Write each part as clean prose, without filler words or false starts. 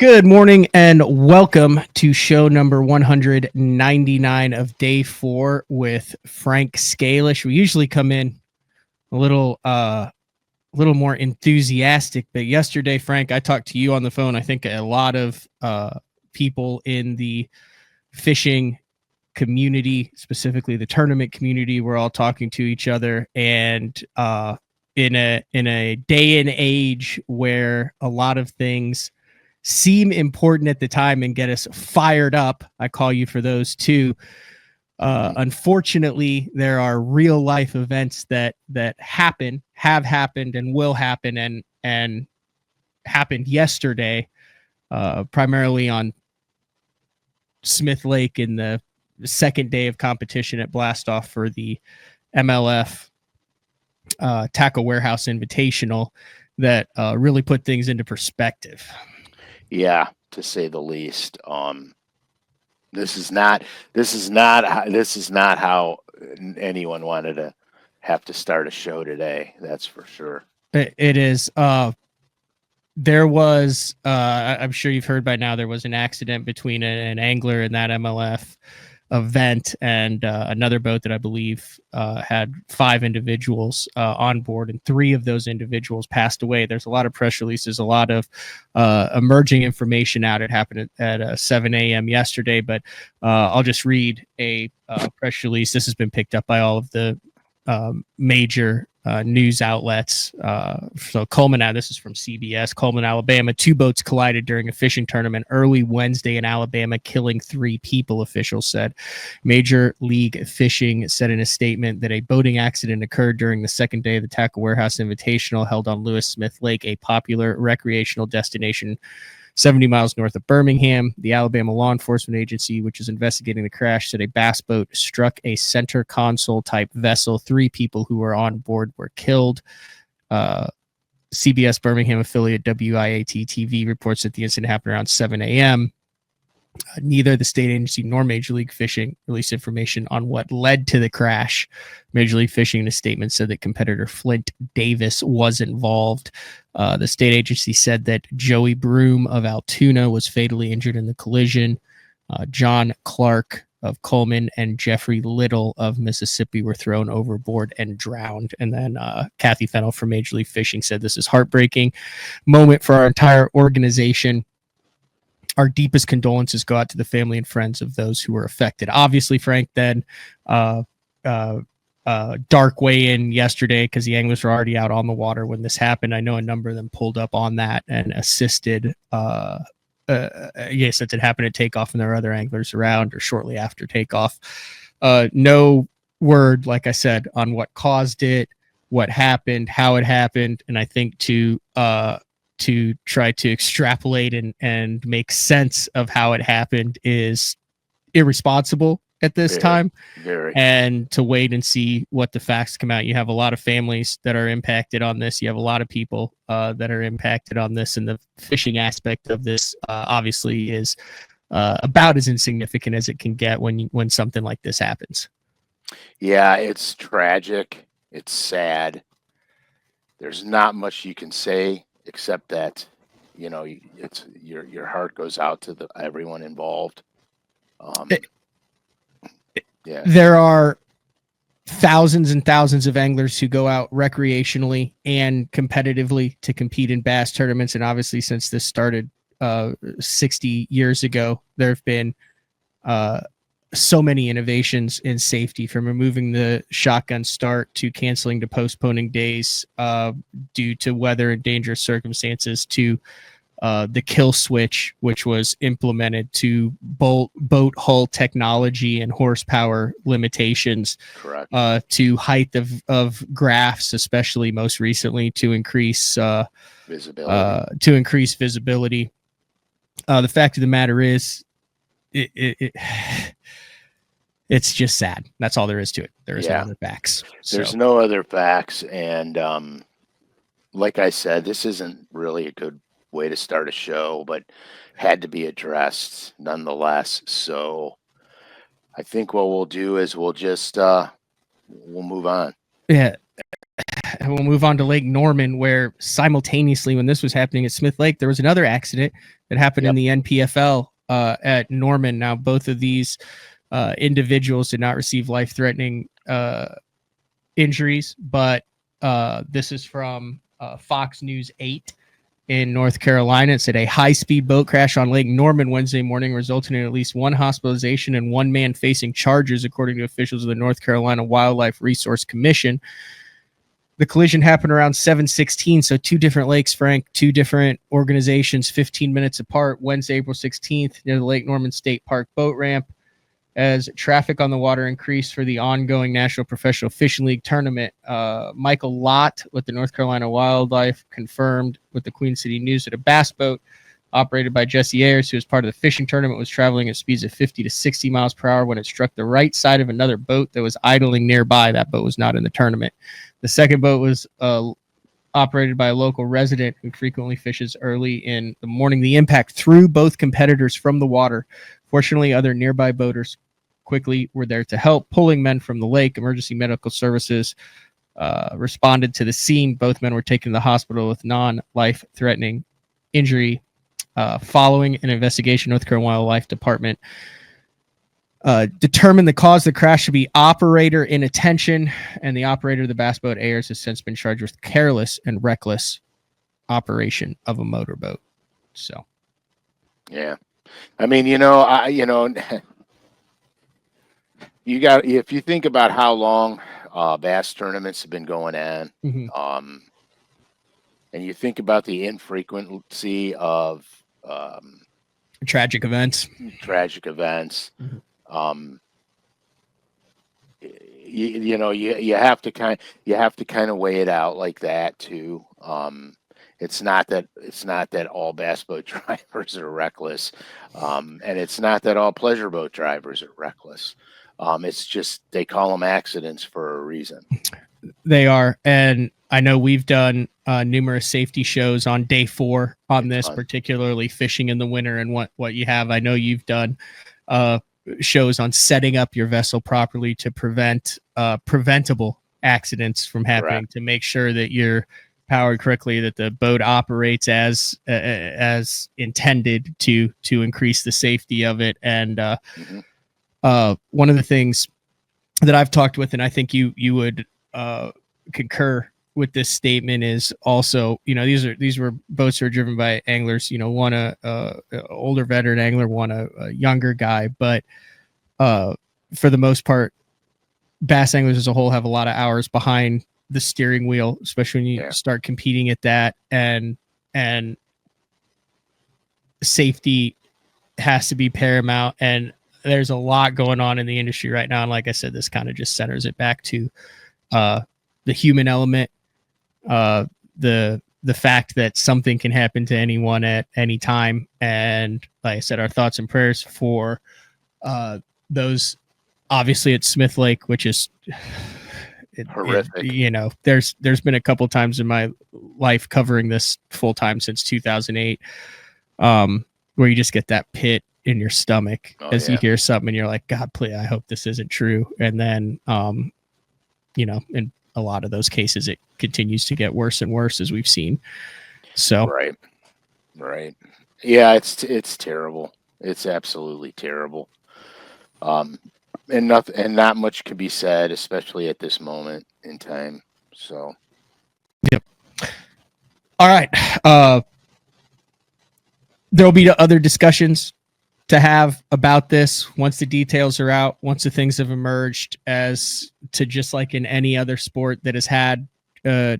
Good morning and welcome to show number 199 of day 4 with Frank Scalish. We usually come in a little more enthusiastic, but yesterday, Frank, I talked to you on the phone. I think a lot of people in the fishing community, specifically the tournament community, were all talking to each other, and in a day and age where a lot of things seem important at the time and get us fired up. I call you for those too. Unfortunately, there are real life events that happen, have happened, and will happen, and happened yesterday, primarily on Smith Lake in the second day of competition at Blastoff for the MLF Tackle Warehouse Invitational that really put things into perspective. Yeah, to say the least. This is not how anyone wanted to have to start a show today. That's for sure. It is. There was, I'm sure you've heard by now, there was an accident between an angler in that MLF event and another boat that I believe had 5 individuals on board, and 3 of those individuals passed away. There's a lot of press releases, a lot of emerging information out. It happened at 7 a.m. yesterday, but I'll just read a press release. This has been picked up by all of the major news outlets. So Coleman, this is from CBS. Coleman, Alabama. 2 boats collided during a fishing tournament early Wednesday in Alabama, killing 3 people, officials said. Major League Fishing said in a statement that a boating accident occurred during the second day of the Tackle Warehouse Invitational held on Lewis Smith Lake, a popular recreational destination 70 miles north of Birmingham. The Alabama Law Enforcement Agency, which is investigating the crash, said a bass boat struck a center console type vessel. 3 people who were on board were killed. CBS Birmingham affiliate WIAT TV reports that the incident happened around 7 a.m. Neither the state agency nor Major League Fishing released information on what led to the crash. Major League Fishing in a statement said that competitor Flint Davis was involved. The state agency said that Joey Broom of Altoona was fatally injured in the collision. John Clark of Coleman and Jeffrey Little of Mississippi were thrown overboard and drowned. And then Kathy Fennell from Major League Fishing said, "This is heartbreaking moment for our entire organization. Our deepest condolences go out to the family and friends of those who were affected." Obviously, Frank, then dark weigh-in yesterday because the anglers were already out on the water when this happened. I know a number of them pulled up on that and assisted. Yes, that did happen at takeoff, and there are other anglers around or shortly after takeoff. No word, like I said, on what caused it, what happened, how it happened, and I think to try to extrapolate and make sense of how it happened is irresponsible at this time. Very. And to wait and see what the facts come out. You have a lot of families that are impacted on this. You have a lot of people that are impacted on this, and the fishing aspect of this obviously is about as insignificant as it can get when something like this happens. Yeah, it's tragic. It's sad. There's not much you can say except that, it's your heart goes out to everyone involved. Yeah. There are thousands and thousands of anglers who go out recreationally and competitively to compete in bass tournaments. And obviously, since this started 60 years ago, there have been so many innovations in safety, from removing the shotgun start to canceling to postponing days due to weather and dangerous circumstances, to the kill switch, which was implemented, to boat hull technology and horsepower limitations. Correct. To height of graphs, especially most recently, to increase visibility. The fact of the matter is, it's just sad. That's all there is to it. There is no other facts. There's no other facts, and like I said, this isn't really a good way to start a show, but had to be addressed nonetheless. So I think what we'll do is we'll just we'll move on. Yeah. we'll move on to Lake Norman, where simultaneously, when this was happening at Smith Lake, there was another accident that happened in the NPFL at Norman. Now, both of these individuals did not receive life-threatening injuries, but this is from Fox News 8 in North Carolina. It said a high-speed boat crash on Lake Norman Wednesday morning resulted in at least one hospitalization and one man facing charges, according to officials of the North Carolina Wildlife Resource Commission. The collision happened around 7:16, so two different lakes, Frank, two different organizations, 15 minutes apart, Wednesday, April 16th, near the Lake Norman State Park boat ramp. As traffic on the water increased for the ongoing National Professional Fishing League tournament, Michael Lott with the North Carolina Wildlife confirmed with the Queen City News that a bass boat operated by Jesse Ayers, who was part of the fishing tournament, was traveling at speeds of 50 to 60 miles per hour when it struck the right side of another boat that was idling nearby. That boat was not in the tournament. The second boat was operated by a local resident who frequently fishes early in the morning. The impact threw both competitors from the water. Fortunately, other nearby boaters quickly were there to help, pulling men from the lake. Emergency medical services responded to the scene. Both men were taken to the hospital with non-life-threatening injury. Following an investigation, North Carolina Wildlife Department determined the cause of the crash to be operator inattention, and the operator of the bass boat Ayers has since been charged with careless and reckless operation of a motorboat. So, yeah. I mean, you got, if you think about how long bass tournaments have been going on, and you think about the infrequency of tragic events, you have to kind of weigh it out like that too. It's not that all bass boat drivers are reckless, and it's not that all pleasure boat drivers are reckless. It's just they call them accidents for a reason. They are, and I know we've done numerous safety shows on day 4 on this, particularly fishing in the winter and what you have. I know you've done shows on setting up your vessel properly to prevent preventable accidents from happening. Correct. To make sure that you're powered correctly, that the boat operates as intended to increase the safety of it. And one of the things that I've talked with, and I think you would concur with this statement, is also, these were boats that are driven by anglers, one a older veteran angler, one a younger guy, but for the most part, bass anglers as a whole have a lot of hours behind the steering wheel, especially when you start competing at that, and safety has to be paramount. And there's a lot going on in the industry right now, and like I said, this kind of just centers it back to the human element, the fact that something can happen to anyone at any time. And like I said, our thoughts and prayers for those obviously at Smith Lake, which is horrific. There's been a couple times in my life covering this full time since 2008, where you just get that pit in your stomach as you hear something and you're like, God, please, I hope this isn't true. And then, in a lot of those cases, it continues to get worse and worse, as we've seen. So, right. Yeah, it's terrible. It's absolutely terrible. And not much can be said, especially at this moment in time. So, yep. All right. There'll be other discussions to have about this once the details are out, once the things have emerged, as to just like in any other sport that has had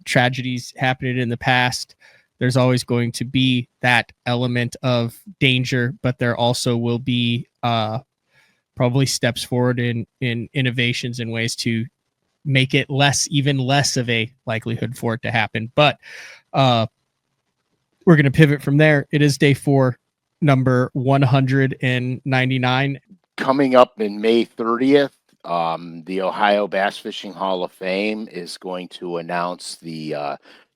tragedies happening in the past. There's always going to be that element of danger, but there also will be probably steps forward in innovations and ways to make it even less of a likelihood for it to happen. But we're going to pivot from there. It is day 4, number 199. Coming up in May 30th, the Ohio Bass Fishing Hall of Fame is going to announce the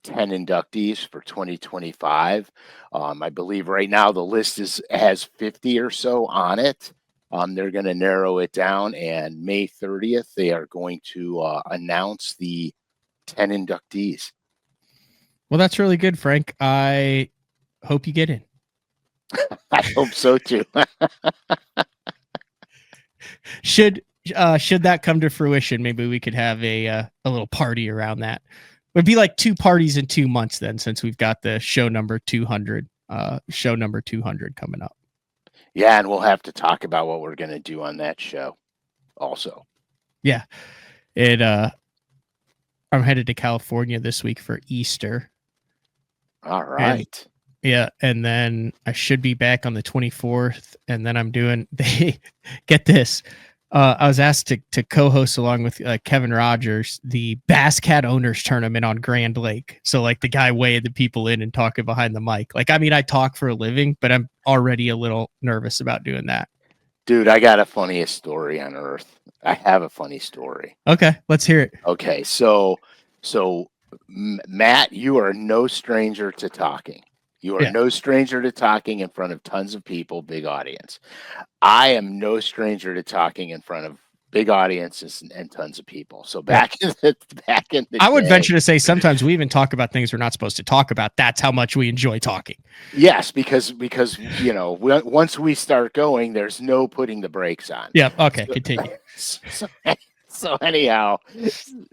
10 inductees for 2025. I believe right now the list has 50 or so on it. They're going to narrow it down, and May 30th, they are going to announce the 10 inductees. Well, that's really good, Frank. I hope you get in. I hope so too. Should that come to fruition, maybe we could have a little party around that. It would be like 2 parties in 2 months then, since we've got the show number 200 coming up. Yeah, and we'll have to talk about what we're going to do on that show also. Yeah. I'm headed to California this week for Easter. All right. And then I should be back on the 24th, and then I'm doing get this. I was asked to co-host along with Kevin Rogers the Bass Cat Owners Tournament on Grand Lake. So like the guy weighing the people in and talking behind the mic. Like, I mean, I talk for a living, but I'm already a little nervous about doing that. Dude, I got a funniest story on earth. I have a funny story. Okay, let's hear it. Okay, so Matt, you are no stranger to talking. You are no stranger to talking in front of tons of people, big audience. I am no stranger to talking in front of big audiences and tons of people. So back in the I would venture to say sometimes we even talk about things we're not supposed to talk about. That's how much we enjoy talking. Yes, because you know, once we start going, there's no putting the brakes on. Yeah. Okay. Continue. So anyhow.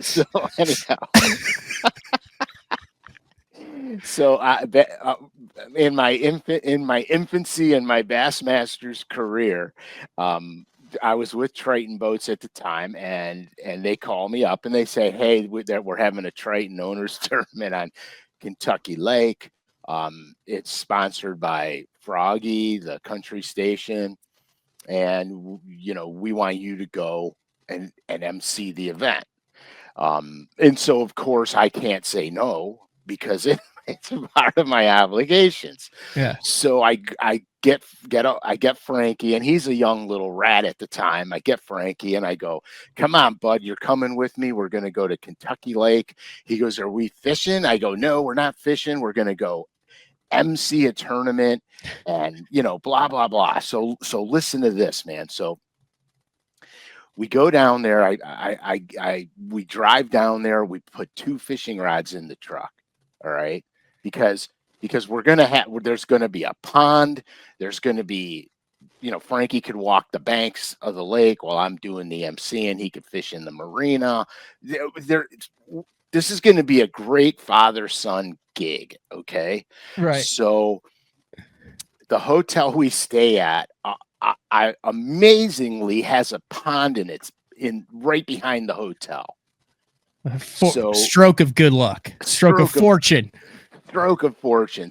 So in my infancy and my Bassmasters career, I was with Triton Boats at the time, and they call me up and they say, "Hey, we're having a Triton Owners Tournament on Kentucky Lake. It's sponsored by Froggy, the country station, and you know, we want you to go and MC the event." And so of course I can't say no because it's a part of my obligations. Yeah. So I get Frankie, and he's a young little rat at the time. I get Frankie and I go, "Come on, bud, you're coming with me. We're going to go to Kentucky Lake." He goes, "Are we fishing?" I go, "No, we're not fishing. We're going to go MC a tournament and, you know, blah, blah, blah." So listen to this, man. So we go down there. We drive down there. We put 2 fishing rods in the truck. All right. Because we're going to have, there's going to be a pond. There's going to be, you know, Frankie could walk the banks of the lake while I'm doing the MC, and he could fish in the marina. This is going to be a great father-son gig. Okay. Right. So the hotel we stay at, I amazingly has a pond in right behind the hotel. So stroke of good luck, stroke of fortune.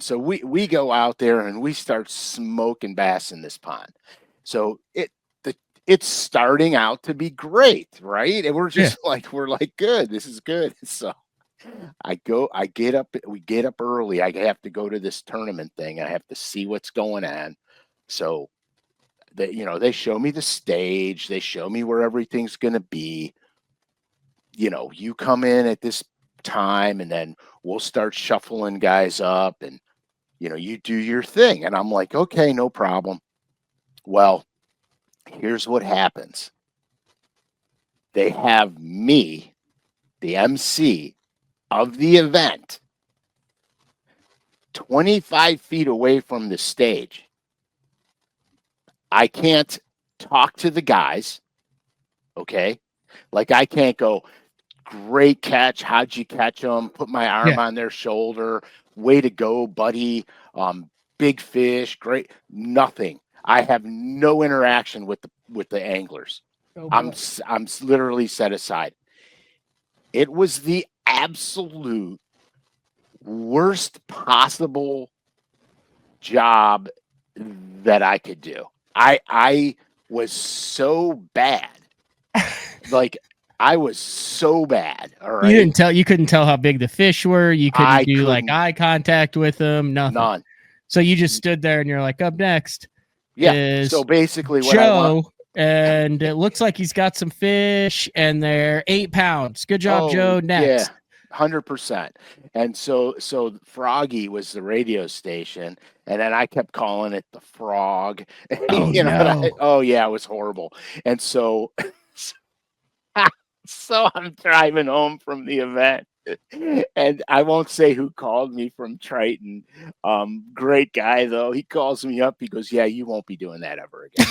So we go out there and we start smoking bass in this pond. So it's starting out to be great, right? And we're just we're like, good, this is good. So we get up early. I have to go to this tournament thing. I have to see what's going on. So they show me the stage. They show me where everything's going to be. You know, you come in at this time and then we'll start shuffling guys up and, you know, you do your thing. And I'm like, okay, no problem. Well, here's what happens. They have me, the MC of the event, 25 feet away from the stage. I can't talk to the guys, okay? Like, I can't go, "Great catch, how'd you catch them?" Put my arm on their shoulder, "Way to go, buddy, big fish, great." Nothing. I have no interaction with the anglers. Oh, I'm literally set aside. It was the absolute worst possible job that I could do. I was so bad. Like, I was so bad. All right. You couldn't tell how big the fish were. You couldn't do like eye contact with them. Nothing. None. So you just stood there and you're like, up next. Yeah. So basically what Joe, and it looks like he's got some fish and they're 8 pounds. Good job, Joe. Next. Yeah. 100%. And so Froggy was the radio station, and then I kept calling it the Frog. Oh, no. Yeah, it was horrible. And so I'm driving home from the event, And I won't say who called me from Triton. Great guy though. He calls me up. He goes, "Yeah, you won't be doing that ever again."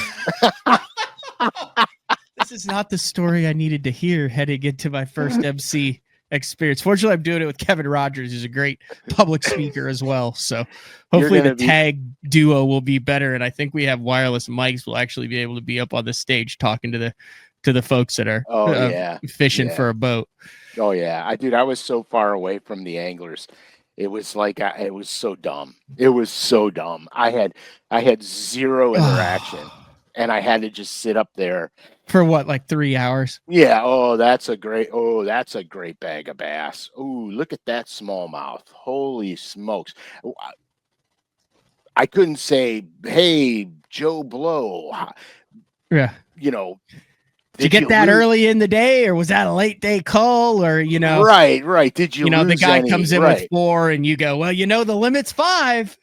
This is not the story I needed to hear heading into my first MC experience. Fortunately, I'm doing it with Kevin Rogers, who's a great public speaker as well. So hopefully the tag duo will be better. And I think we have wireless mics. We'll actually be able to be up on the stage talking to the folks that are fishing for a boat. Oh yeah, I was so far away from the anglers. It was like it was so dumb. It was so dumb. I had zero interaction, and I had to just sit up there for what, like 3 hours? Yeah. Oh, that's a great bag of bass. Oh, look at that smallmouth. Holy smokes! I couldn't say, "Hey, Joe Blow." Yeah. You know, did you get that early in the day, or was that a late day call, or right? Did you? The guy comes in with 4, and you go, "Well, the limit's 5."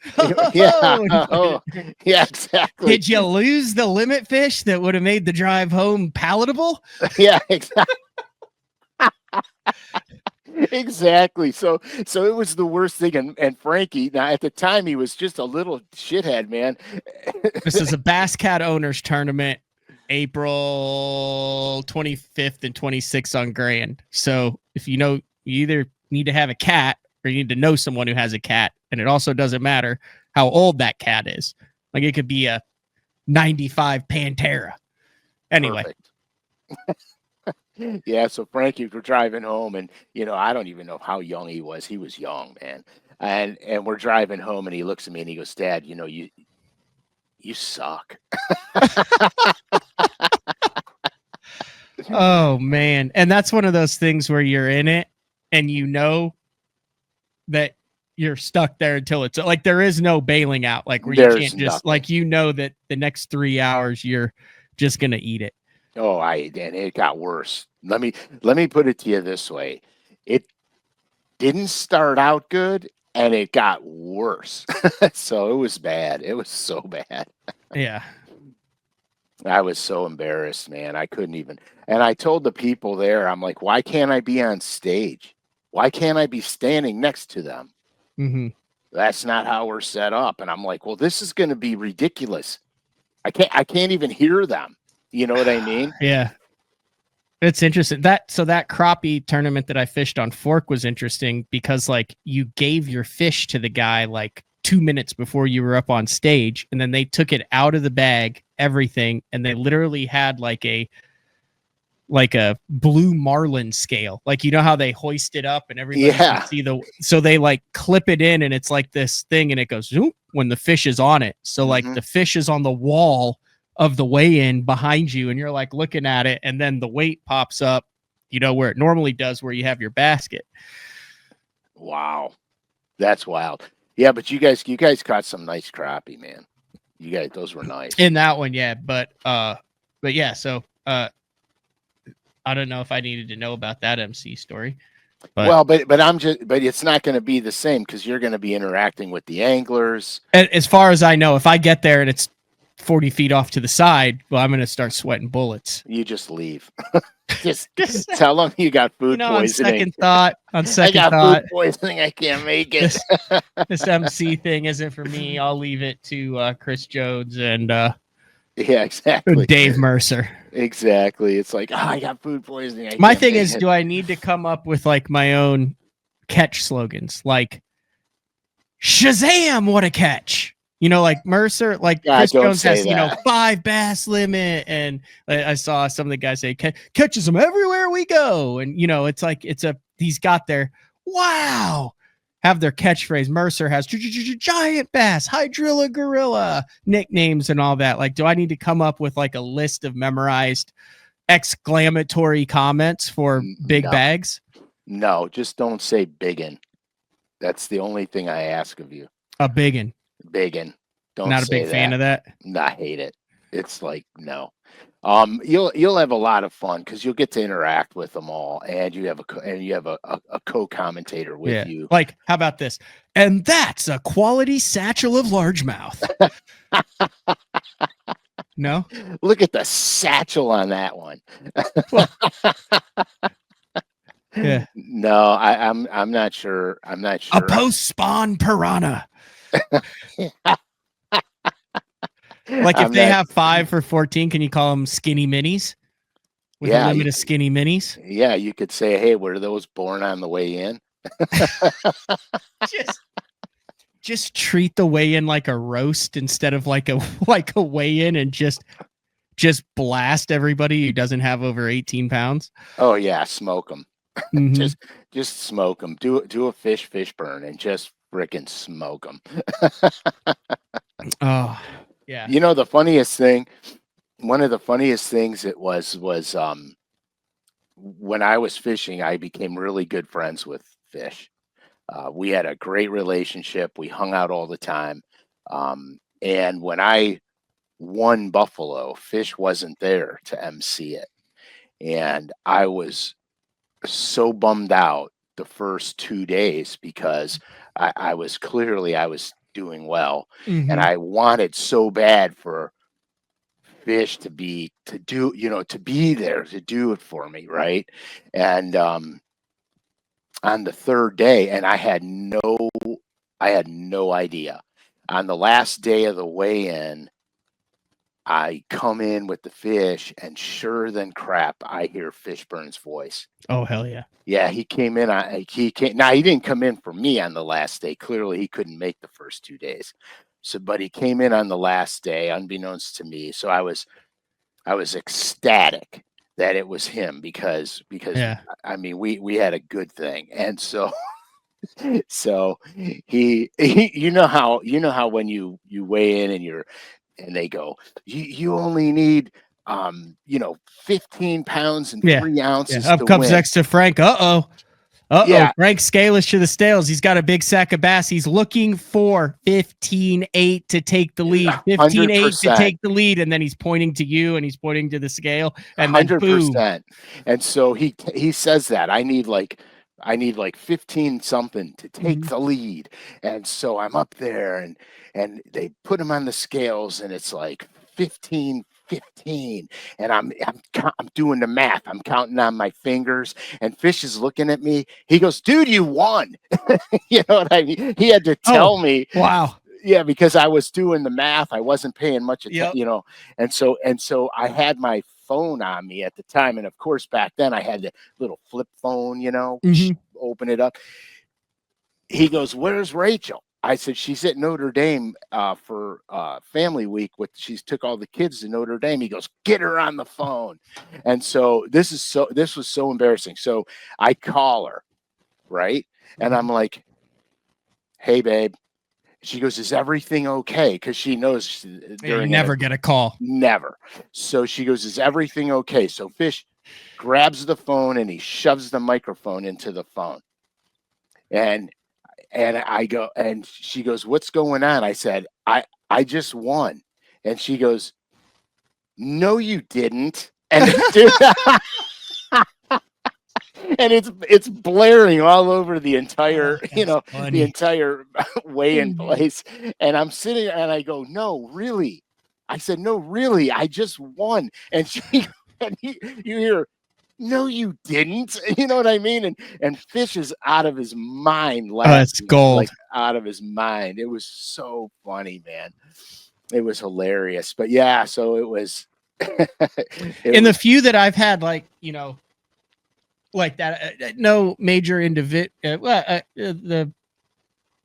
Yeah. Oh, yeah, exactly. Did you lose the limit fish that would have made the drive home palatable? Yeah, exactly. Exactly. So it was the worst thing. And Frankie, now at the time he was just a little shithead, man. This is a Bass Cat Owners Tournament, April 25th and 26th on Grand. So if you either need to have a cat or you need to know someone who has a cat. And it also doesn't matter how old that cat is. Like it could be a 95 Pantera. Anyway. Yeah, so Frankie, we're driving home, and I don't even know how young he was. He was young, man. And we're driving home, and he looks at me and he goes, "Dad, you suck." Oh man. And that's one of those things where you're in it and that you're stuck there until it's like there is no bailing out, like where you can't just like that the next 3 hours you're just gonna eat it. Oh, and it got worse. Let me put it to you this way. It didn't start out good and it got worse. So it was bad. It was so bad. Yeah. I was so embarrassed, man. I couldn't even. And I told the people there, I'm like, why can't I be on stage? Why can't I be standing next to them? Mm-hmm. That's not how we're set up. And I'm like, well, this is going to be ridiculous. I can't even hear them. You know what I mean? Yeah. It's interesting. That crappie tournament that I fished on Fork was interesting because like you gave your fish to the guy like 2 minutes before you were up on stage, and then they took it out of the bag, everything, and they literally had like a blue marlin scale. Like, how they hoist it up and everybody can see so they like clip it in and it's like this thing and it goes zoom when the fish is on it. So like the fish is on the wall of the weigh-in behind you and you're like looking at it, and then the weight pops up, where it normally does, where you have your basket. Wow. That's wild. Yeah, but you guys caught some nice crappie, man. You guys, those were nice. In that one, yeah. But yeah, so I don't know if I needed to know about that MC story. But it's not going to be the same because you're going to be interacting with the anglers. As far as I know, if I get there and it's 40 feet off to the side, well, I'm going to start sweating bullets. You just leave. just tell them you got food poisoning. On second thought, food poisoning. I can't make it. This MC thing isn't for me. I'll leave it to Chris Jones and yeah, exactly. Dave Mercer. Exactly. It's like, I got food poisoning. My thing is, do I need to come up with like my own catch slogans? Like, Shazam, what a catch. Like Mercer, like Chris Jones has, 5 bass limit. And I saw some of the guys say, catches them everywhere we go. And, it's like, he's got their, wow, have their catchphrase. Mercer has giant bass, hydrilla gorilla nicknames and all that. Like, do I need to come up with like a list of memorized exclamatory comments for big bags? No, just don't say biggin. That's the only thing I ask of you. A biggin. Biggin. Don't Not a big fan of that. No, I hate it. It's like, no. You'll have a lot of fun because you'll get to interact with them all, and you have a co-commentator with you. Like, how about this? And that's a quality satchel of largemouth. No? Look at the satchel on that one. Yeah. No, I'm not sure. I'm not A sure. post-spawn piranha. Like if I'm they not. have 5 for 14, can you call them skinny minis with a Yeah, limit of skinny minis? yeah, you could say, hey, were those born on the way in? Just just treat the weigh-in like a roast instead of like a weigh-in, and just blast everybody who doesn't have over 18 pounds. Oh yeah, smoke them. Mm-hmm. just just smoke them. Do a fish burn and just fricking smoke them. Oh, yeah. You know the funniest thing. One of the funniest things it was when I was fishing, I became really good friends with fish. We had a great relationship. We hung out all the time. And when I won Buffalo, Fish wasn't there to MC it. And I was so bummed out the first 2 days because I was clearly I was doing well. And Mm-hmm. I wanted so bad for Fish to do, to be there to do it for me, right? And on the third day, and I had no idea. On the last day of the weigh-in, I come in with the fish, and sure than crap, I hear Fishburne's voice. Oh, hell yeah. Yeah, he came in. He came. Now he didn't come in for me on the last day. Clearly, he couldn't make the first 2 days. So, but he came in on the last day, unbeknownst to me. So I was ecstatic that it was him because Yeah. I mean we had a good thing, and so he you know how when you weigh in and they go you only need 15 pounds and Yeah. 3 ounces Yeah. Up to comes win. next to Frank. Uh-oh. Yeah, Frank Scalish to the Stales. He's got a big sack of bass. He's looking for 15-8 to take the lead. 15-8 to 100%. take the lead. And then he's pointing to you and he's pointing to the scale. And then boom. 100%. And so he says that I need like 15 something to take Mhm. the lead. And so I'm up there and they put him on the scales and it's like 15-15, and I'm doing the math. I'm counting on my fingers and Fish is looking at me. He goes, "Dude, you won." You know what I mean? He had to Oh, tell me. wow. Yeah, because I was doing the math. I wasn't paying much attention, Yep. and so I had my phone on me at the time, and of course back then I had the little flip phone, Mhm. open it up. He goes, "Where's Rachel?" I said, "She's at Notre Dame for family week. She's took all the kids to Notre Dame." He goes, "Get her on the phone." And so this was so embarrassing. So I call her, right, and I'm Mhm. like, "Hey, babe." She goes, "Is everything okay?" Because she knows Yeah, you during never get a call. never. So she goes, "Is everything okay?" So Fish grabs the phone and he shoves the microphone into the phone. And I go, and she goes, "What's going on?" I said, I just won." And she goes, "No, you didn't." And dude, and it's blaring all over the Oh, entire, that's the funny. entire weigh-in Mhm. place. And I'm sitting there and I go, "No, really." I said, "No, really, I just won." And she and you hear, "No, you didn't." You know what I mean? And Fish is out of his mind Oh, it's laughing, like gold. out of his mind. It was so funny, man. It was hilarious. But yeah, so it was it In the was few that I've had, like that, no major individual. The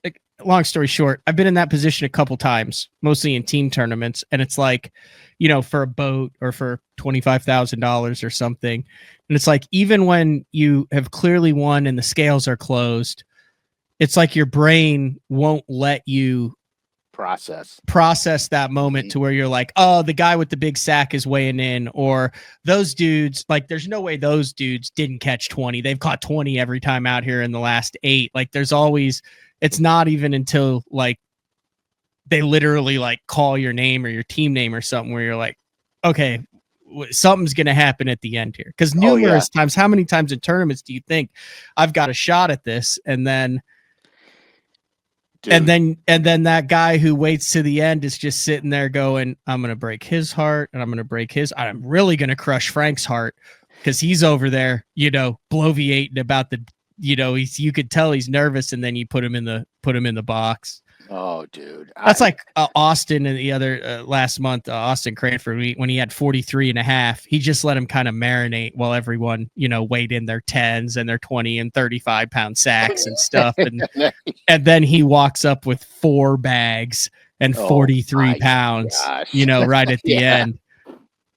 like, long story short, I've been in that position a couple times, mostly in team tournaments, and it's like, for a boat or for $25,000 or something, and it's like even when you have clearly won and the scales are closed, it's like your brain won't let you process that moment Mhm. to where you're like, oh, the guy with the big sack is weighing in, or those dudes, like, there's no way those dudes didn't catch 20. They've caught 20 every time out here in the last 8. Like, there's always, it's not even until like they literally like call your name or your team name or something where you're like, okay, something's going to happen at the end here. Because Oh yeah, numerous times, how many times in tournaments do you think I've got a shot at this? And dude. then that guy who waits to the end is just sitting there going, I'm gonna break his heart and I'm really gonna crush Frank's heart. because he's over there, bloviating about the, you could tell he's nervous, and then you put him in the box. Oh, dude. That's like Austin and the other last month, Austin Cranford, when he had 43.5, he just let him kind of marinate while everyone, weighed in their 10s and their 20 and 35 pound sacks and stuff. And then he walks up with 4 bags and 43 pounds, right at the end.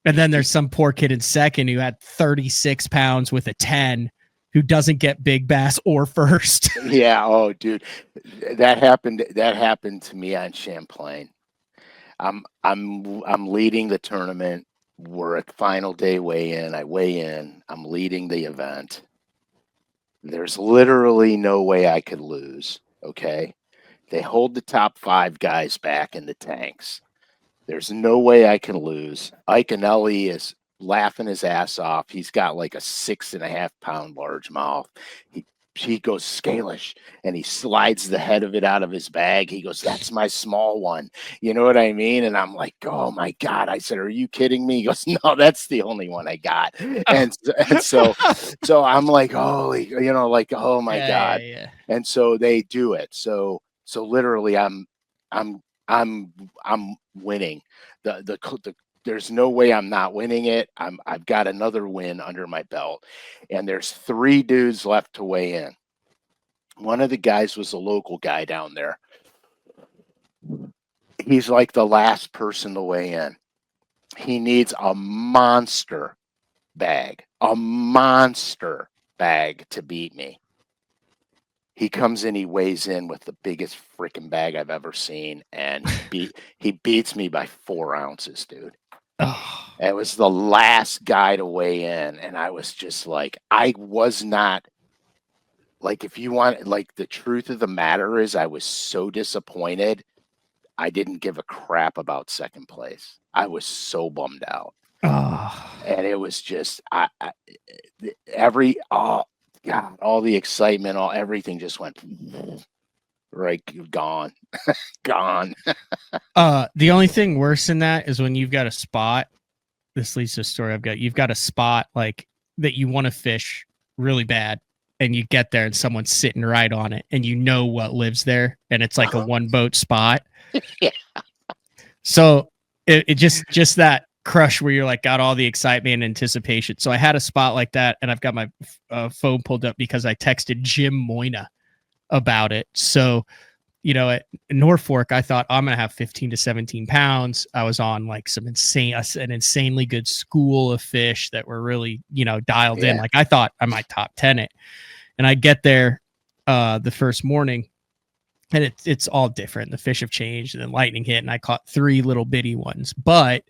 And then there's some poor kid in second who had 36 pounds with a 10 who doesn't get big bass or first. Yeah. Oh, dude, that happened to me on Champlain. I'm leading the tournament. We're at final day weigh-in. I weigh in. I'm leading the event. There's literally no way I could lose. Okay. They hold the top 5 guys back in the tanks. There's no way I can lose. Ike Anelli is laughing his ass off. He's got like a 6.5 pound largemouth. He goes Scalish, and he slides the head of it out of his bag. He goes, "That's my small one." You know what I mean? And I'm like, "Oh my God." I said, "Are you kidding me?" He goes, "No, that's the only one I got." And so I'm like, "Holy," like, "Oh my God." Yeah. And so they do it. So literally I'm winning. There's no way I'm not winning it. I've got another win under my belt, and there's 3 dudes left to weigh in. One of the guys was a local guy down there. He's like the last person to weigh in. He needs a monster bag to beat me. He comes in, he weighs in with the biggest freaking bag I've ever seen, and he beats me by 4 ounces, dude. Oh. It was the last guy to weigh in, and I was just like, I was not, like, if you want, like, the truth of the matter is, I was so disappointed. I didn't give a crap about second place. I was so bummed out. Oh. And it was just, God, all the excitement, everything just went right, gone. Gone. The only thing worse than that is when you've got a spot. This leads to a story you've got a spot like that you want to fish really bad, and you get there and someone's sitting right on it, and what lives there, and it's like a 1 boat spot. Yeah. So it just that crush where you're like got all the excitement and anticipation. So I had a spot like that, and I've got my phone pulled up because I texted Jim Moyna about it. So, at Norfolk, I thought I'm going to have 15 to 17 pounds. I was on like an insanely good school of fish that were really, dialed in. Like I thought I might top 10 it. And I get there the first morning, and it's all different. The fish have changed, and then lightning hit, and I caught 3 little bitty ones. But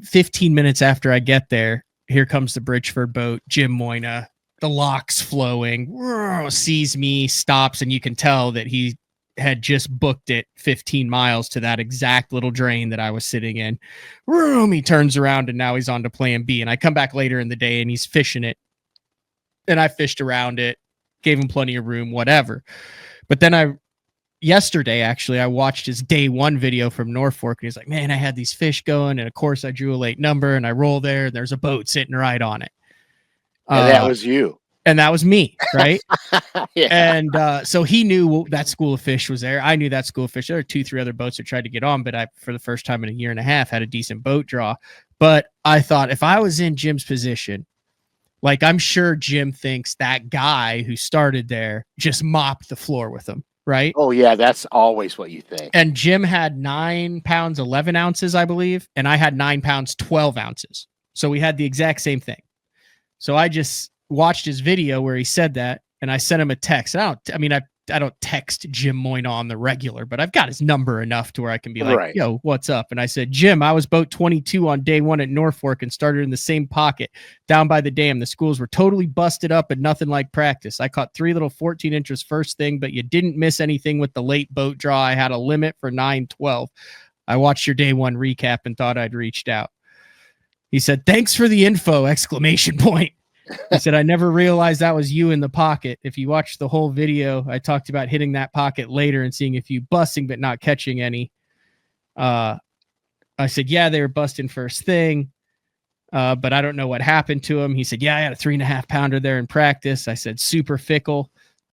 15 minutes after I get there, here comes the Bridgeford boat, Jim Moyna, the locks flowing, sees me, stops, and you can tell that he had just booked it 15 miles to that exact little drain that I was sitting in. He turns around, and now he's on to plan B. And I come back later in the day, and he's fishing it. And I fished around it, gave him plenty of room, whatever. But then yesterday, actually, I watched his day 1 video from Norfolk, and he's like, "Man, I had these fish going, and of course I drew a late number, and I roll there, and there's a boat sitting right on it." And that was you. And that was me, right? Yeah. And so he knew that school of fish was there. I knew that school of fish. There were 2-3 other boats that tried to get on, but I, for the first time in a year and a half, had a decent boat draw. But I thought if I was in Jim's position, like I'm sure Jim thinks that guy who started there just mopped the floor with him, right? Oh, yeah, that's always what you think. And Jim had 9 pounds, 11 ounces, I believe, and I had 9 pounds, 12 ounces. So we had the exact same thing. So I just watched his video where he said that, and I sent him a text. I don't text Jim Moyna on the regular, but I've got his number enough to where I can be like, Right. "Yo, what's up?" And I said, "Jim, I was boat 22 on day 1 at Norfolk and started in the same pocket down by the dam. The schools were totally busted up and nothing like practice. I caught 3 little 14 inches first thing, but you didn't miss anything with the late boat draw. I had a limit for 9-12. I watched your day 1 recap and thought I'd reached out." He said, "Thanks for the info!" Exclamation point. He said, "I never realized that was you in the pocket. If you watch the whole video, I talked about hitting that pocket later and seeing a few busting but not catching any." I said, "Yeah, they were busting first thing." but I don't know what happened to him. He said, yeah, I had a 3.5 pounder there in practice. I said, super fickle.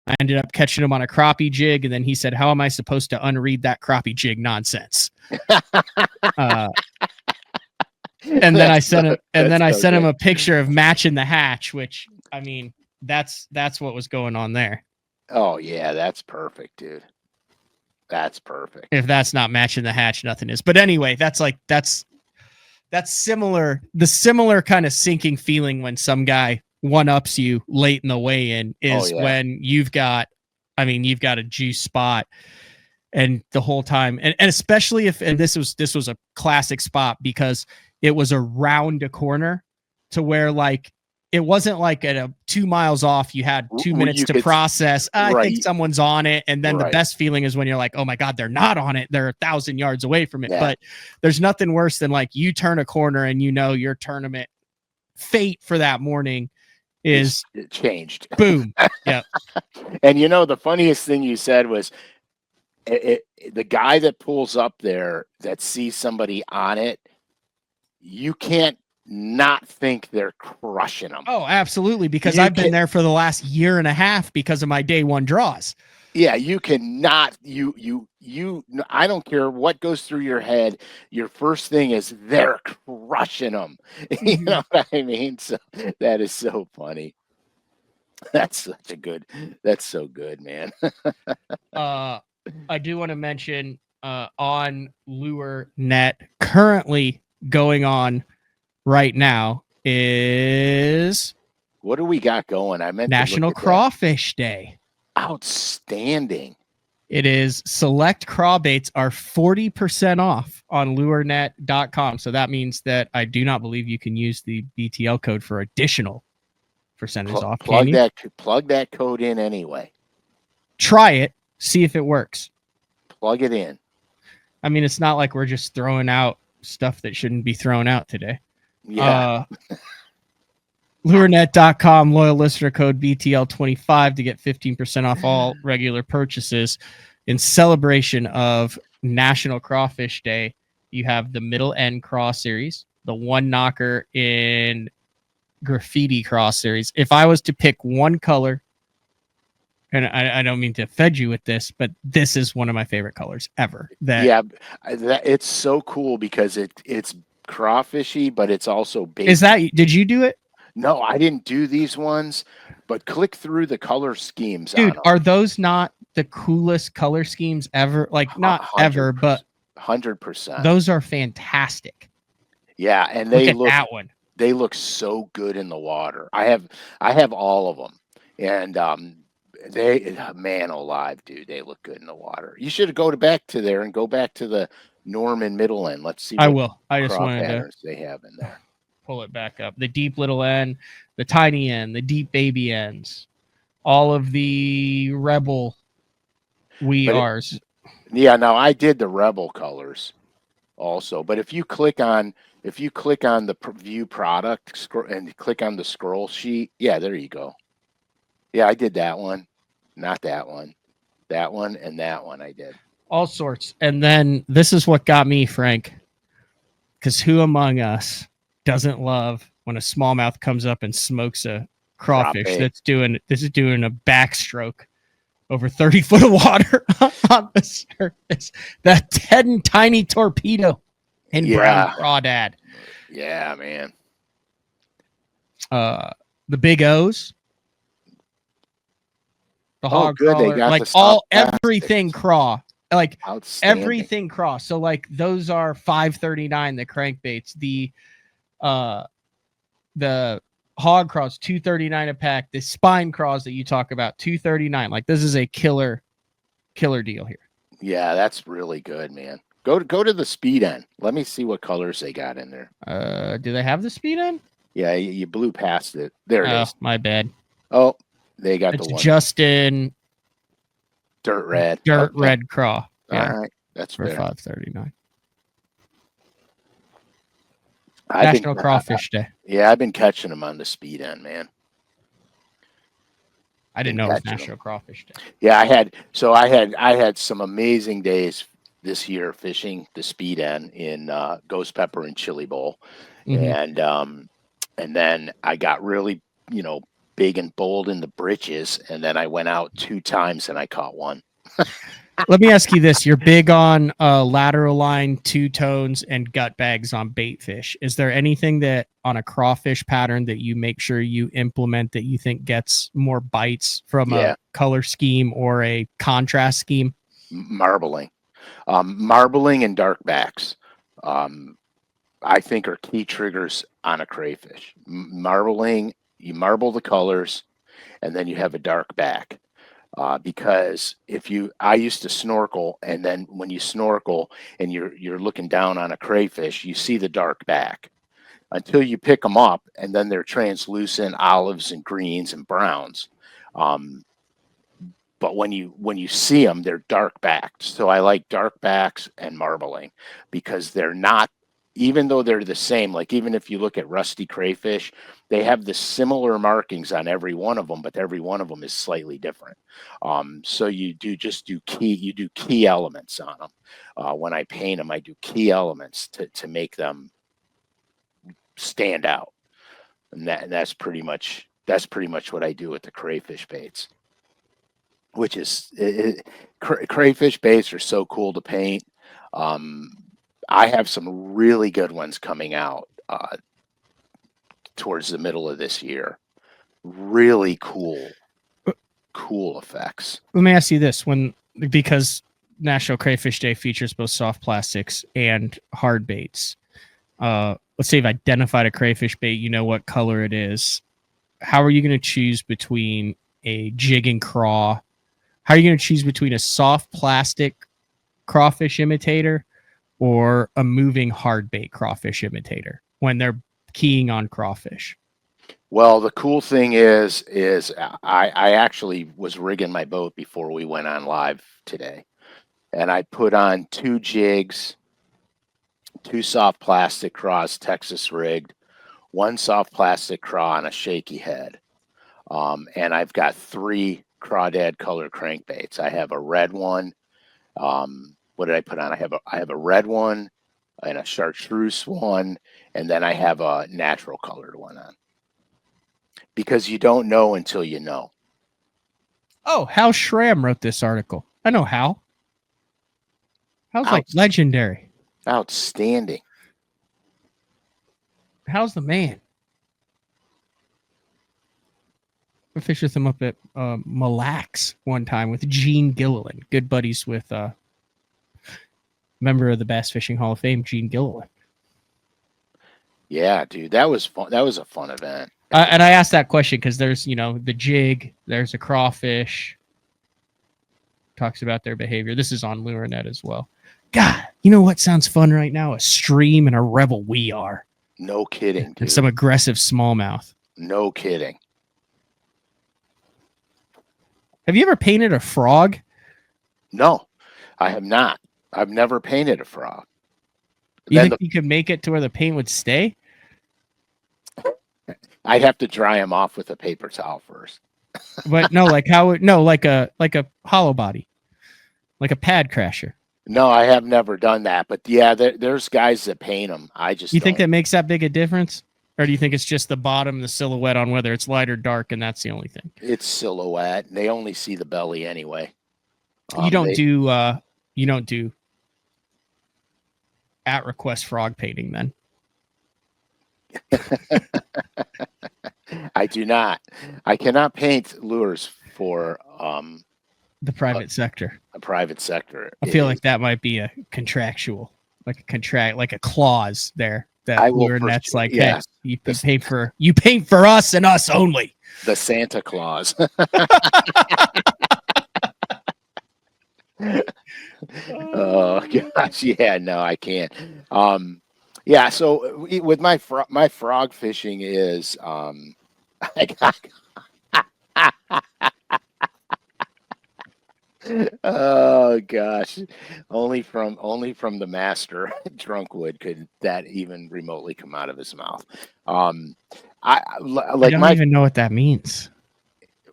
I ended up catching him on a crappie jig. And then he said, how am I supposed to unread that crappie jig nonsense? And then I sent him, him a picture of matching the hatch, which, I mean, that's what was going on there. Oh yeah, that's perfect, dude. That's perfect. If that's not matching the hatch, nothing is. But anyway, that's similar. The similar kind of sinking feeling when some guy one-ups you late in the weigh-in is when you've got a juice spot, and the whole time, and especially if, and this was a classic spot because it was around a corner to where, like, it wasn't like at a 2 miles off, you had 2 minutes to process. I think someone's on it. And then the best feeling is when you're like, oh my God, they're not on it. They're 1,000 yards away from it. Yeah. But there's nothing worse than, like, you turn a corner and you know your tournament fate for that morning is it changed. Boom. Yeah. And you know, the funniest thing you said was the guy that pulls up there that sees somebody on it, you can't not think they're crushing them. Oh, absolutely. Because I've been there for the last year and a half because of my day one draws. Yeah, you cannot, I don't care what goes through your head. Your first thing is they're crushing them. You know what I mean? So that is so funny. That's so good, man. I do want to mention on Lure Net, currently going on right now is, what do we got going? I meant National Crawfish Day. Outstanding. It is. Select craw baits are 40% off on lurenet.com. So that means that I do not believe you can use the BTL code for additional percentage off. Plug that code in anyway. Try it. See if it works. Plug it in. I mean, it's not like we're just throwing out stuff that shouldn't be thrown out today. Yeah. Lurenet.com, loyal listener code BTL25 to get 15% off all regular purchases. In celebration of National Crawfish Day, you have the Middle End Craw Series, the One Knocker in Graffiti Craw Series. If I was to pick one color, and I don't mean to fed you with this, but this is one of my favorite colors ever. It's so cool because it's crawfishy, but it's also bait. Did you do it? No, I didn't do these ones, but click through the color schemes. Dude, are those not the coolest color schemes ever? Like, not ever, but 100%. Those are fantastic. Yeah, and that one. They look so good in the water. I have all of them, and man alive, dude, they look good in the water. You should go back to there and go back to the Norman Middle End. Let's see. I will. I just wanted patterns they have in there. Pull it back up. The deep little end, the tiny end, the deep baby ends, all of the Rebel R's. Now I did the Rebel colors also, but if you click on the view product and click on the scroll sheet, yeah, there you go. Yeah, I did that one, not that one, that one, and that one I did. All sorts. And then this is what got me, Frank, because who among us doesn't love when a smallmouth comes up and smokes a crawfish that's doing a backstroke over 30 foot of water on the surface? That dead and tiny torpedo in brown crawdad. Yeah, man. The big O's. The hog good. crawler, they got like everything craw. Like everything cross. So like those are $5.39, the crankbaits. The hog craws $2.39 a pack. The spine craws that you talk about $2.39. Like this is a killer deal here. Yeah, that's really good, man. Go to the speed end. Let me see what colors they got in there. Do they have the speed end? Yeah, you blew past it. There it is. My bad. Oh, they got the one. Justin Dirt red. Red craw. Yeah. All right. That's for fair. $5.39. National Crawfish Day. Yeah, I've been catching them on the speed end, man. I didn't know it was National Crawfish Day. Yeah, I had some amazing days this year fishing the speed end in Ghost Pepper and Chili Bowl, Mhm. and then I got really, big and bold in the britches, and then I went out 2 times and I caught one. Let me ask you this: you're big on lateral line, two tones, and gut bags on bait fish. Is there anything that on a crawfish pattern that you make sure you implement that you think gets more bites from a Yeah, color scheme or a contrast scheme? marbling, marbling and dark backs. Um, I think are key triggers on a crayfish. Marbling, you marble the colors, and then you have a dark back. Because I used to snorkel, and then when you snorkel and you're looking down on a crayfish, you see the dark back until you pick them up, and then they're translucent olives and greens and browns. Um, but when you see them, they're dark backed. So I like dark backs and marbling because they're not, even though they're the same. Like even if you look at rusty crayfish, they have the similar markings on every one of them, but every one of them is slightly different. So you do key elements on them. When I paint them, I do key elements to make them stand out, and that's pretty much what I do with the crayfish baits. Which is crayfish baits are so cool to paint. Um, I have some really good ones coming out towards the middle of this year. Really cool effects. Let me ask you this: because National Crayfish Day features both soft plastics and hard baits. Let's say you've identified a crayfish bait, you know what color it is. How are you going to choose between a jig and craw? How are you going to choose between a soft plastic crawfish imitator or a moving hard bait crawfish imitator when they're keying on crawfish? Well, the cool thing is I actually was rigging my boat before we went on live today, and I put on 2 jigs, 2 soft plastic craws, Texas rigged, 1 soft plastic craw on a shaky head, and I've got 3 crawdad color crankbaits. I have a red one. What did I put on? I have a red one and a chartreuse one, and then I have a natural colored one on. Because you don't know until you know. Oh, Hal Schramm wrote this article. I know Hal. Hal's like legendary. Outstanding. Hal's the man. I fished with him up at Mille Lacs one time with Gene Gilliland, good buddies with member of the Bass Fishing Hall of Fame, Gene Gilliland. Yeah, dude, that was fun. That was a fun event. And I asked that question because there's, the jig, there's a crawfish. Talks about their behavior. This is on LureNet as well. God, you know what sounds fun right now? A stream and a Rebel We Are. No kidding, dude. And some aggressive smallmouth. No kidding. Have you ever painted a frog? No, I have not. I've never painted a frog. You think you could make it to where the paint would stay? I'd have to dry them off with a paper towel first. But no, like a hollow body, like a pad crasher. No, I have never done that. But yeah, there's guys that paint them. I just think that makes that big a difference? Or do you think it's just the bottom, the silhouette on whether it's light or dark, and that's the only thing? It's silhouette. They only see the belly anyway. You don't do at request frog painting then? I do not. I cannot paint lures for the private sector. A private sector. I feel like that might be a contractual, like a clause there. That LureNet's like, yes. Hey, you paint for us and us only. The Santa Claus. Oh gosh, yeah, no, I can't. Yeah, so with my frog fishing is I got oh gosh, only from the master Drunkwood could that even remotely come out of his mouth. I don't even know what that means.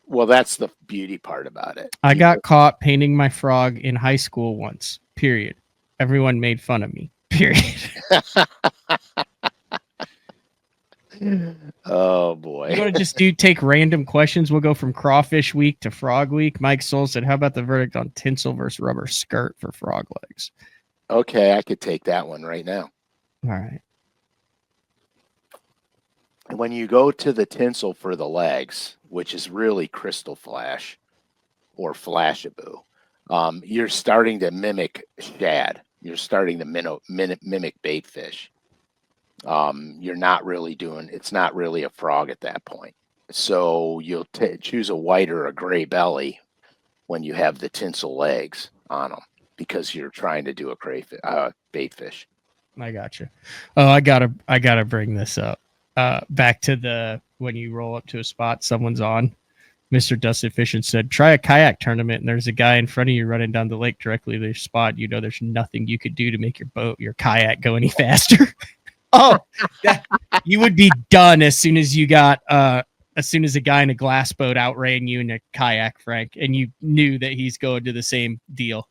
Well, that's the beauty part about it. I got caught painting my frog in high school once, period. Everyone made fun of me. Period. Oh You boy. want to just take random questions? We'll go from crawfish week to frog week. Mike Soul said, "How about the verdict on tinsel versus rubber skirt for frog legs?" Okay, I could take that one right now. All right. When you go to the tinsel for the legs, which is really crystal flash or flashaboo, you're starting to mimic shad. You're starting to mimic bait fish. You're not really doing. It's not really a frog at that point. So you'll choose a white or a gray belly when you have the tinsel legs on them because you're trying to do a bait fish. I got you. Oh, I gotta bring this up. Back to the when you roll up to a spot, someone's on. Mr. Dustin Fisher said, "Try a kayak tournament, and there's a guy in front of you running down the lake directly to your spot. You know, there's nothing you could do to make your kayak go any faster." Oh, you would be done as soon as you got as soon as a guy in a glass boat outran you in a kayak, Frank, and you knew that he's going to the same deal.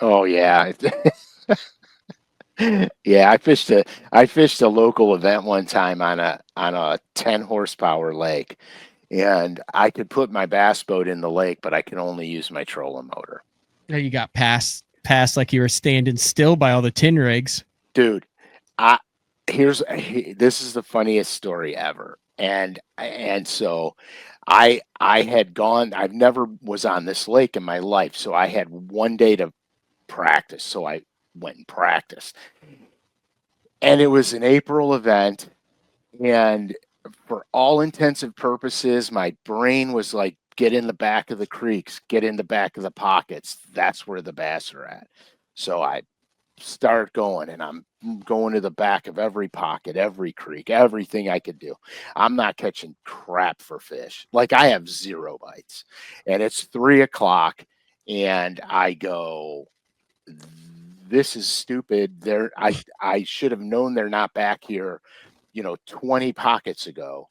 Oh yeah. Yeah, I fished a local event one time on a 10 horsepower lake, and I could put my bass boat in the lake, but I can only use my trolling motor. You got past like you were standing still by all the tin rigs. Dude, this is the funniest story ever. And so I had gone, I've never was on this lake in my life, so I had one day to practice. So I went and practiced. And it was an April event, and for all intensive purposes, my brain was like, get in the back of the creeks, get in the back of the pockets. That's where the bass are at. So I start going, and I'm going to the back of every pocket, every creek, everything I could do. I'm not catching crap for fish. Like, I have 0 bites, and it's 3 o'clock, and I go, this is stupid. I should have known they're not back here, 20 pockets ago.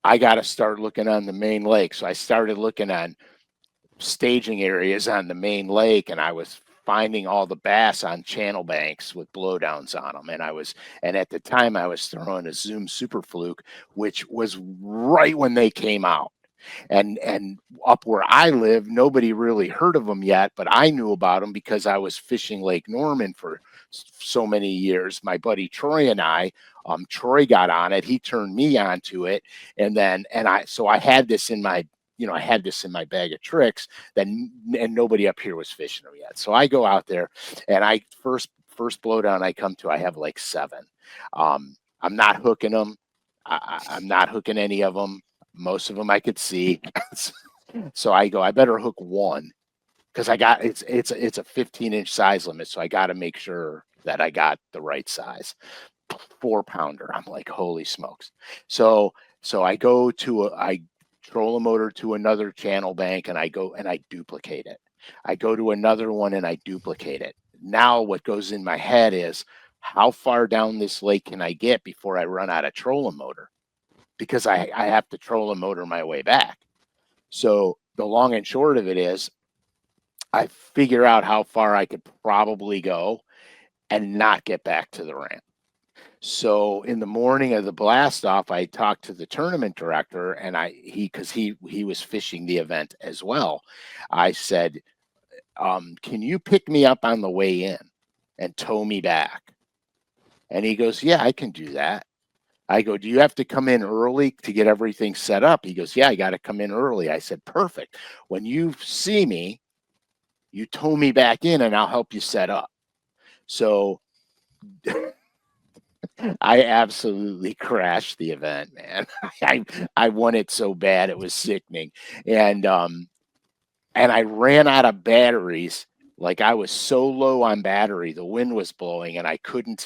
I got to start looking on the main lake. So I started looking on staging areas on the main lake, and I was finding all the bass on channel banks with blowdowns on them. And at the time I was throwing a Zoom Super Fluke, which was right when they came out. And up where I live, nobody really heard of them yet, but I knew about them because I was fishing Lake Norman for so many years. My buddy Troy and I, Troy got on it. He turned me onto it, and I had this in my I had this in my bag of tricks and nobody up here was fishing them yet. So I go out there, and I first blowdown I come to, I have like 7. I'm not hooking them. I'm not hooking any of them. Most of them I could see. So I go, I better hook one, because it's a 15-inch size limit. So I got to make sure that I got the right size. 4-pounder. I'm like, holy smokes. So I go I troll a motor to another channel bank, and I go and I duplicate it. I go to another one and I duplicate it. Now what goes in my head is, how far down this lake can I get before I run out of trolling motor? Because I have to troll and motor my way back. So the long and short of it is, I figure out how far I could probably go and not get back to the ramp. So in the morning of the blast off, I talked to the tournament director, and because he was fishing the event as well. I said, can you pick me up on the way in and tow me back? And he goes, yeah, I can do that. I go, do you have to come in early to get everything set up? He goes, yeah, I got to come in early. I said, perfect. When you see me, you tow me back in and I'll help you set up. So I absolutely crashed the event, man. I won it so bad it was sickening. And I ran out of batteries. Like, I was so low on battery, the wind was blowing, and I could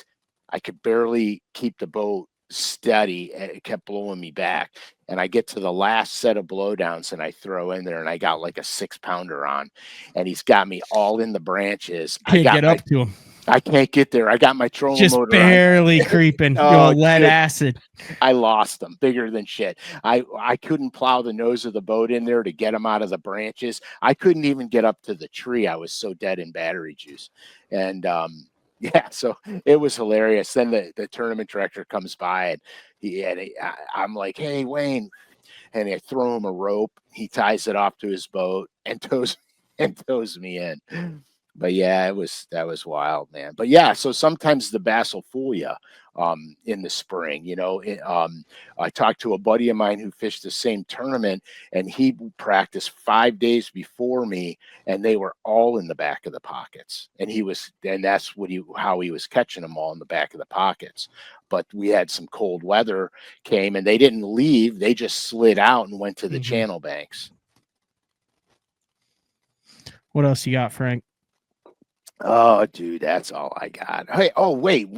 barely keep the boat steady, and it kept blowing me back. And I get to the last set of blowdowns, and I throw in there, and I got like a 6-pounder on, and he's got me all in the branches. Can't get up to him. I can't get there. I got my trolling Just motor on. barely creeping. Oh, Lead dude, acid. I lost them, bigger than shit. I couldn't plow the nose of the boat in there to get them out of the branches. I couldn't even get up to the tree. I was so dead in battery juice. And yeah, so it was hilarious. Then the tournament director comes by and I'm like, hey, Wayne. And I throw him a rope. He ties it off to his boat and tows me in. But yeah, that was wild, man. But yeah, so sometimes the bass will fool you in the spring. I talked to a buddy of mine who fished the same tournament, and he practiced 5 days before me, and they were all in the back of the pockets. And that's how he was catching them, all in the back of the pockets. But we had some cold weather came, and they didn't leave; they just slid out and went to the channel banks. What else you got, Frank? Oh, dude, that's all I got. Hey, oh wait,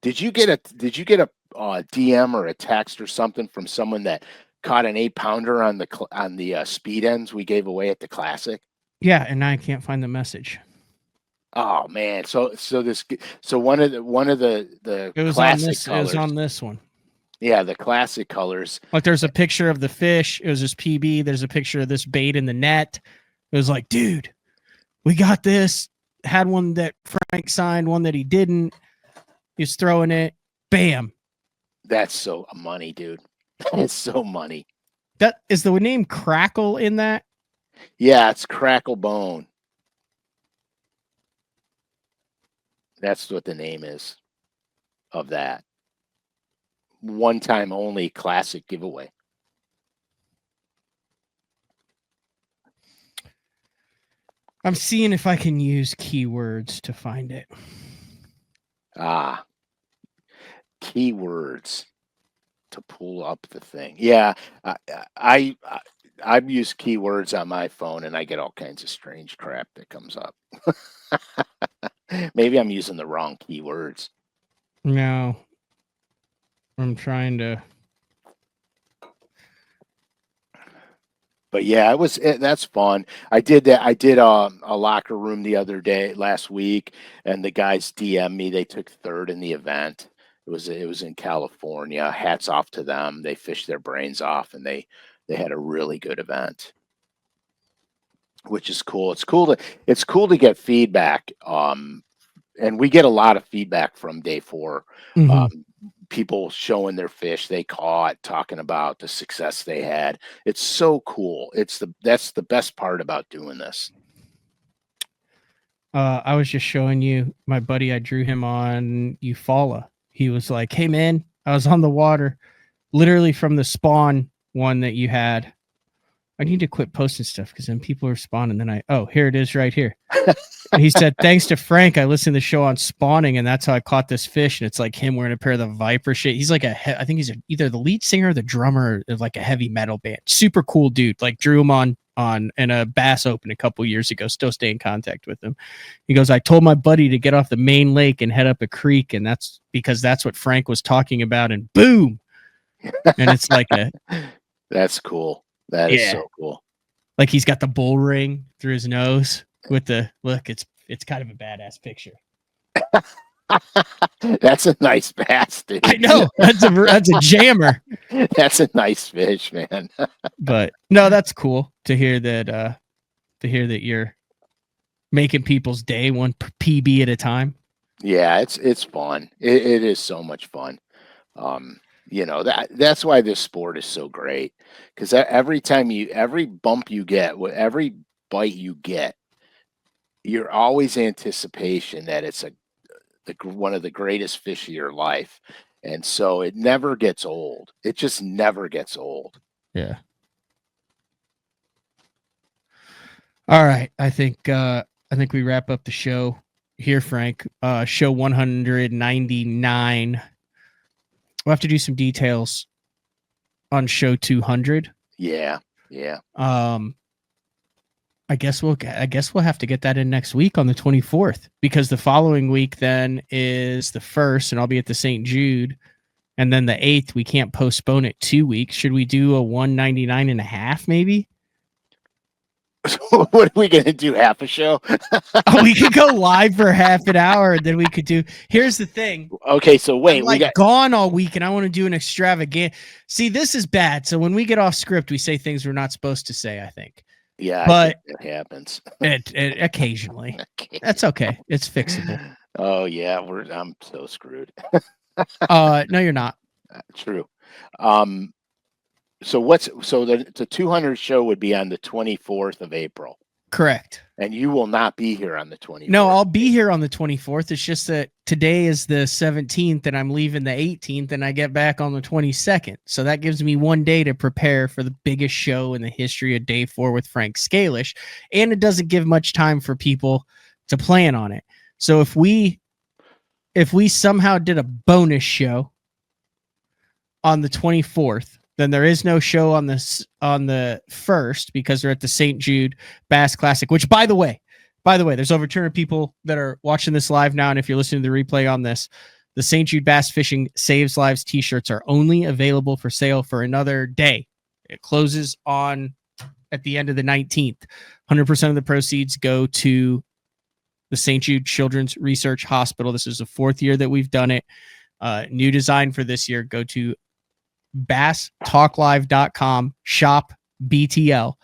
did you get a DM or a text or something from someone that caught an 8-pounder on the speed ends we gave away at the classic? Yeah, and I can't find the message. Oh man, so one of the It was classic on this. colors. It was on this one. Yeah, the classic colors. Like there's a picture of the fish. It was this PB. There's a picture of this bait in the net. It was like, dude, we got this. Had one that Frank signed, one that he didn't. He was throwing it. Bam. That's so money, dude. It's so money. That is the name Crackle in that? Yeah, it's Crackle Bone. That's what the name is of that. One time only classic giveaway. I'm seeing if I can use keywords to find it. Keywords to pull up the thing. Yeah, I've used keywords on my phone and I get all kinds of strange crap that comes up. Maybe I'm using the wrong keywords. No. I'm trying to. But yeah, that's fun. I did that. I did a locker room the other day, last week, and the guys DM me. They took third in the event. It was in California. Hats off to them. They fished their brains off, and they had a really good event, which is cool. It's cool to get feedback. And we get a lot of feedback from day 4. People showing their fish they caught, talking about the success they had. It's so cool. That's the best part about doing this. I was just showing you my buddy. I drew him on Eufaula. He was like, "Hey man, I was on the water, literally from the spawn one that you had. I need to quit posting stuff because then people are spawning. Then here it is right here." And he said, "Thanks to Frank, I listened to the show on spawning, and that's how I caught this fish." And it's like him wearing a pair of the Viper shit. He's like I think he's either the lead singer or the drummer of like a heavy metal band. Super cool dude. Like drew him on in a Bass Open a couple years ago. Still stay in contact with him. He goes, "I told my buddy to get off the main lake and head up a creek, and that's because that's what Frank was talking about." And boom, and it's like That's cool. That is so cool. Like he's got the bull ring through his nose with the look. It's kind of a badass picture. That's a nice bass, dude. I know that's a jammer. That's a nice fish, man. But no, that's cool to hear that. You're making people's day one PB at a time. Yeah, it's fun. It is so much fun. That's why this sport is so great, because every bump you get, every bite you get, you're always anticipation that it's one of the greatest fish of your life, and so it never gets old. It just never gets old. Yeah. All right, I think we wrap up the show here, Frank. Show 199. We'll have to do some details on show 200. Yeah. I guess we'll have to get that in next week on the 24th, because the following week then is the 1st, and I'll be at the St. Jude, and then the 8th we can't postpone it 2 weeks. Should we do a 199.5 maybe? So what are we gonna do? Half a show? Oh, we could go live for half an hour, and then we could do. Here's the thing. Okay, so I'm wait, we like got gone all week, and I want to do an extravagant. See, this is bad. So when we get off script, we say things we're not supposed to say. I think, yeah, I think but that happens. it occasionally. Okay. That's okay. It's fixable. Oh yeah, I'm so screwed. No, you're not. True. Um, so the 200 show would be on the 24th of April, Correct. and you will not be here on the 24th. No, I'll be here on the 24th. It's just that today is the 17th and I'm leaving the 18th and I get back on the 22nd. So that gives me 1 day to prepare for the biggest show in the history of Day 4 with Frank Scalish. And it doesn't give much time for people to plan on it. So if we somehow did a bonus show on the 24th, then there is no show on the 1st because they're at the St. Jude Bass Classic, which by the way, there's over 200 people that are watching this live now. And if you're listening to the replay on this, the St. Jude Bass Fishing Saves Lives t-shirts are only available for sale for another day. It closes at the end of the 19th. 100% of the proceeds go to the St. Jude Children's Research Hospital. This is the 4th year that we've done it. New design for this year. Go to basstalklive.com, shop BTL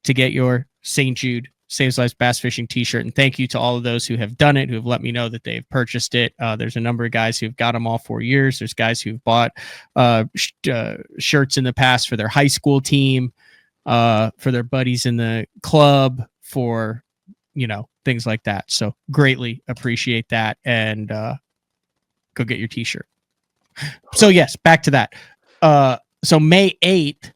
to get your St. Jude Saves Lives Bass Fishing t-shirt. And thank you to all of those who have done it, who have let me know that they've purchased it. There's a number of guys who've got them all 4 years. There's guys who've bought shirts in the past for their high school team, for their buddies in the club, for, things like that. So greatly appreciate that. And go get your t-shirt. So yes, back to that. So May 8th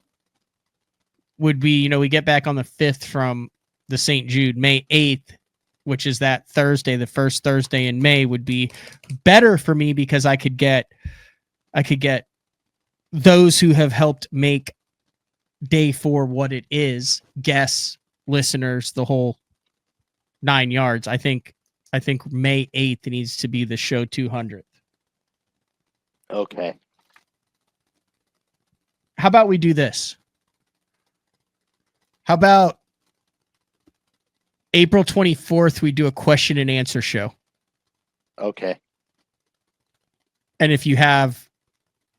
would be, we get back on the 5th from the St. Jude. May 8th, which is that Thursday, the first Thursday in May, would be better for me because I could get those who have helped make Day 4 what it is, guests, listeners, the whole 9 yards. I think May 8th needs to be the show 200th. Okay. How about we do this? How about April 24th, we do a question and answer show? Okay. And if you have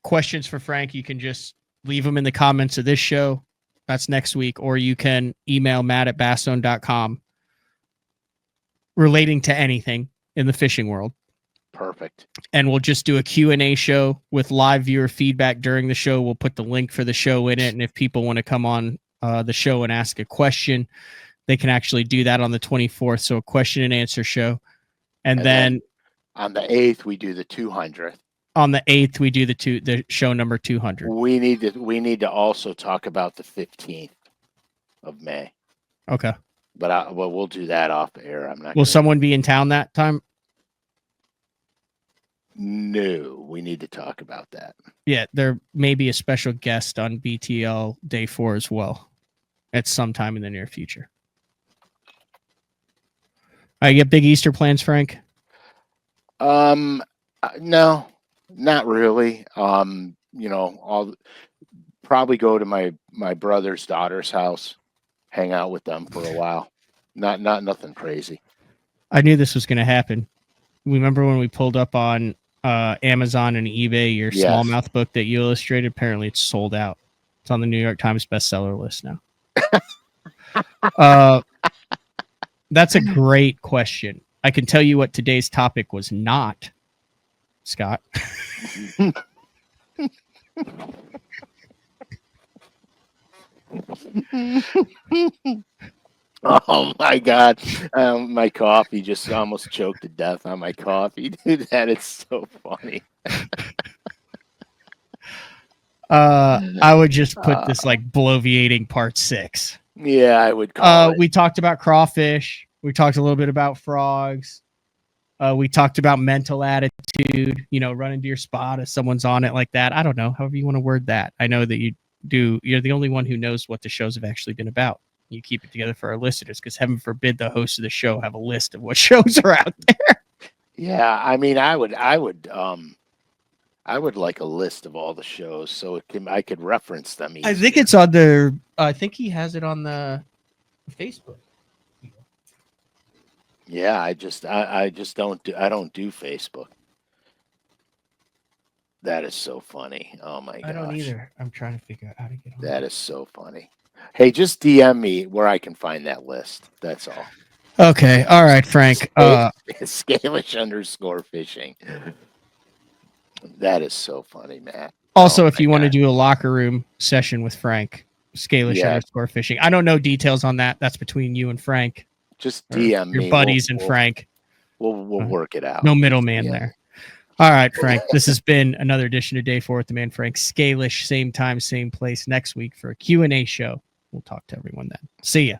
questions for Frank, you can just leave them in the comments of this show. That's next week. Or you can email matt@basszone.com relating to anything in the fishing world. Perfect. And we'll just do a Q&A show with live viewer feedback during the show. We'll put the link for the show in it. And if people want to come on the show and ask a question, they can actually do that on the 24th. So a question and answer show. And then on the 8th, we do the 200th. On the 8th, we do the show number 200. We need to also talk about the 15th of May. Okay. But we'll do that off air. I'm not. Will someone be in town that time? No, we need to talk about that. Yeah, there may be a special guest on BTL Day 4 as well at some time in the near future. You get big Easter plans, Frank? No, not really. I'll probably go to my brother's daughter's house, hang out with them for a while. Not nothing crazy. I knew this was going to happen. Remember when we pulled up on Amazon and eBay your smallmouth book that you illustrated? Apparently it's sold out. It's on the New York Times bestseller list now. That's a great question. I can tell you what today's topic was not, Scott. Oh my God. My coffee just almost choked to death on my coffee. Dude, that is so funny. I would just put this like bloviating part 6. Yeah, I would call it. We talked about crawfish. We talked a little bit about frogs. We talked about mental attitude, run into your spot if someone's on it like that. I don't know, however you want to word that. I know that you do. You're the only one who knows what the shows have actually been about. You keep it together for our listeners because heaven forbid the host of the show have a list of what shows are out there. Yeah, I mean, I would like a list of all the shows so I could reference them easily. I think it's on the. I think he has it on the Facebook. Yeah, I just don't do Facebook. That is so funny. Oh my gosh. I don't either. I'm trying to figure out how to get on. That is so funny. Hey, just DM me where I can find that list. That's all. Okay. All right, Frank. Scalish underscore fishing. That is so funny, Matt. Also, Oh if my you want to God. do a locker room session with Frank, Scalish Yeah. underscore fishing. I don't know details on that. That's between you and Frank. Just Or DM your me. buddies and Frank. We'll work it out. No Just middleman DM there. me. All right, Frank. This has been another edition of Day 4 with the man Frank Scalish. Same time, same place next week for a Q&A show. We'll talk to everyone then. See ya.